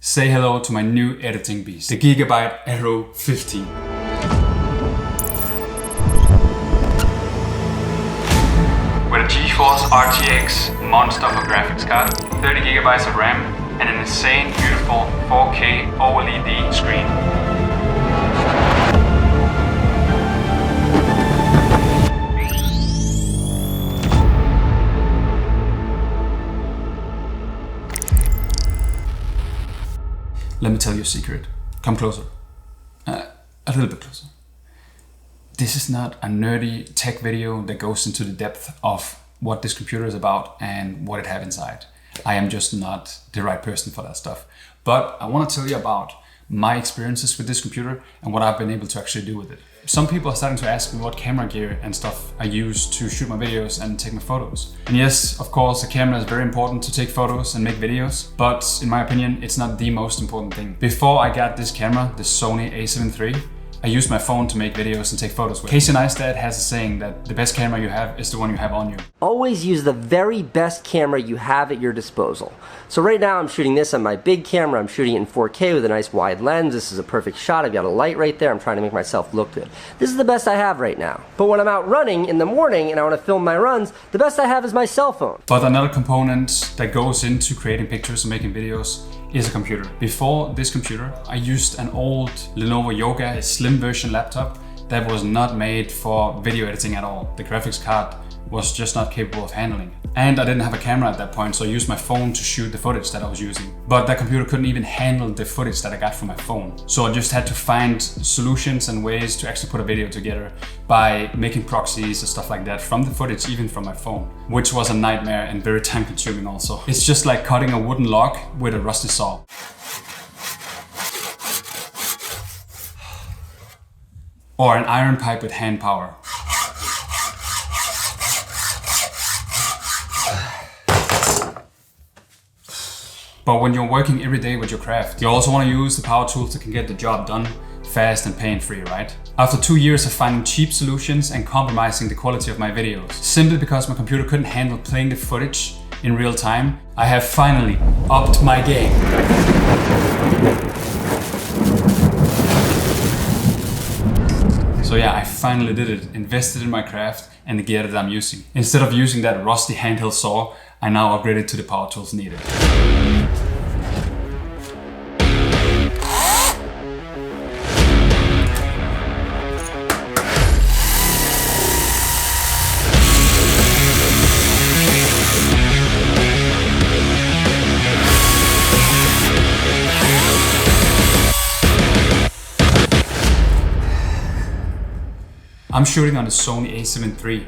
Say hello to my new editing beast, the Gigabyte Aero 15. With a GeForce RTX monster of a graphics card, 30 gigabytes of RAM, and an insane beautiful 4K OLED screen. Let me tell you a secret. Come closer. A little bit closer. This is not a nerdy tech video that goes into the depth of what this computer is about and what it has inside. I am just not the right person for that stuff. But I want to tell you about my experiences with this computer and what I've been able to actually do with it. Some people are starting to ask me what camera gear and stuff I use to shoot my videos and take my photos. And yes, of course, the camera is very important to take photos and make videos, but in my opinion, it's not the most important thing. Before I got this camera, the Sony a7 III, I used my phone to make videos and take photos with. Casey Neistat has a saying that the best camera you have is the one you have on you. Always use the very best camera you have at your disposal. So right now I'm shooting this on my big camera. I'm shooting it in 4K with a nice wide lens. This is a perfect shot. I've got a light right there. I'm trying to make myself look good. This is the best I have right now. But when I'm out running in the morning and I want to film my runs, the best I have is my cell phone. But another component that goes into creating pictures and making videos is a computer. Before this computer, I used an old Lenovo Yoga, a slim version laptop that was not made for video editing at all. The graphics card was just not capable of handling it. And I didn't have a camera at that point, so I used my phone to shoot the footage that I was using. But that computer couldn't even handle the footage that I got from my phone. So I just had to find solutions and ways to actually put a video together by making proxies and stuff like that from the footage, even from my phone, which was a nightmare and very time consuming also. It's just like cutting a wooden log with a rusty saw. Or an iron pipe with hand power. But when you're working every day with your craft, you also want to use the power tools that can get the job done fast and pain-free, right? After 2 years of finding cheap solutions and compromising the quality of my videos, simply because my computer couldn't handle playing the footage in real time, I have finally upped my game. So yeah, I finally did it, invested in my craft and the gear that I'm using. Instead of using that rusty handheld saw, I now upgraded to the power tools needed. I'm shooting on the Sony a7 III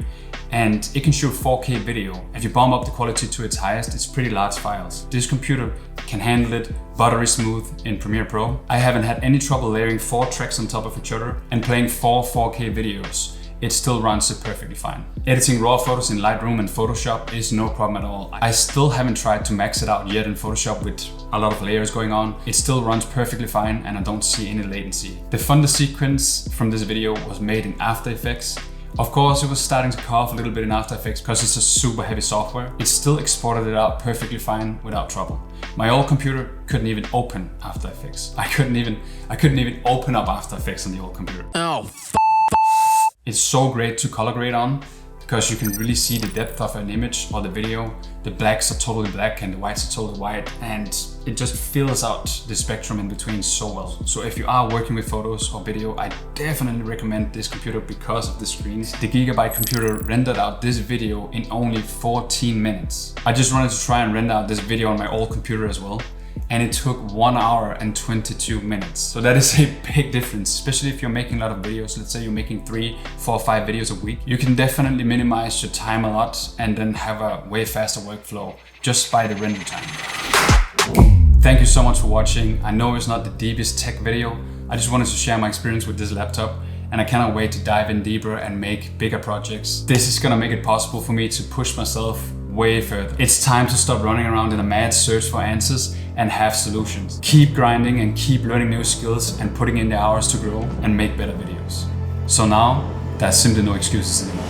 and it can shoot 4K video. If you bump up the quality to its highest, it's pretty large files. This computer can handle it buttery smooth in Premiere Pro. I haven't had any trouble layering 4 tracks on top of each other and playing 4 4K videos. It still runs it perfectly fine. Editing raw photos in Lightroom and Photoshop is no problem at all. I still haven't tried to max it out yet in Photoshop with a lot of layers going on. It still runs perfectly fine and I don't see any latency. The thunder sequence from this video was made in After Effects. Of course, it was starting to cough a little bit in After Effects because it's a super heavy software. It still exported it out perfectly fine without trouble. My old computer couldn't even open After Effects. I couldn't even open up After Effects on the old computer. Oh, It's so great to color grade on because you can really see the depth of an image or the video. The blacks are totally black and the whites are totally white, and it just fills out the spectrum in between so well. So if you are working with photos or video, I definitely recommend this computer because of the screens. The Gigabyte computer rendered out this video in only 14 minutes. I just wanted to try and render out this video on my old computer as well, and it took 1 hour and 22 minutes. So that is a big difference, especially if you're making a lot of videos. Let's say you're making 3, 4, 5 videos a week. You can definitely minimize your time a lot and then have a way faster workflow just by the render time. Thank you so much for watching. I know it's not the deepest tech video. I just wanted to share my experience with this laptop, and I cannot wait to dive in deeper and make bigger projects. This is gonna make it possible for me to push myself way further. It's time to stop running around in a mad search for answers and have solutions. Keep grinding and keep learning new skills and putting in the hours to grow and make better videos. So now, there's simply no excuses anymore.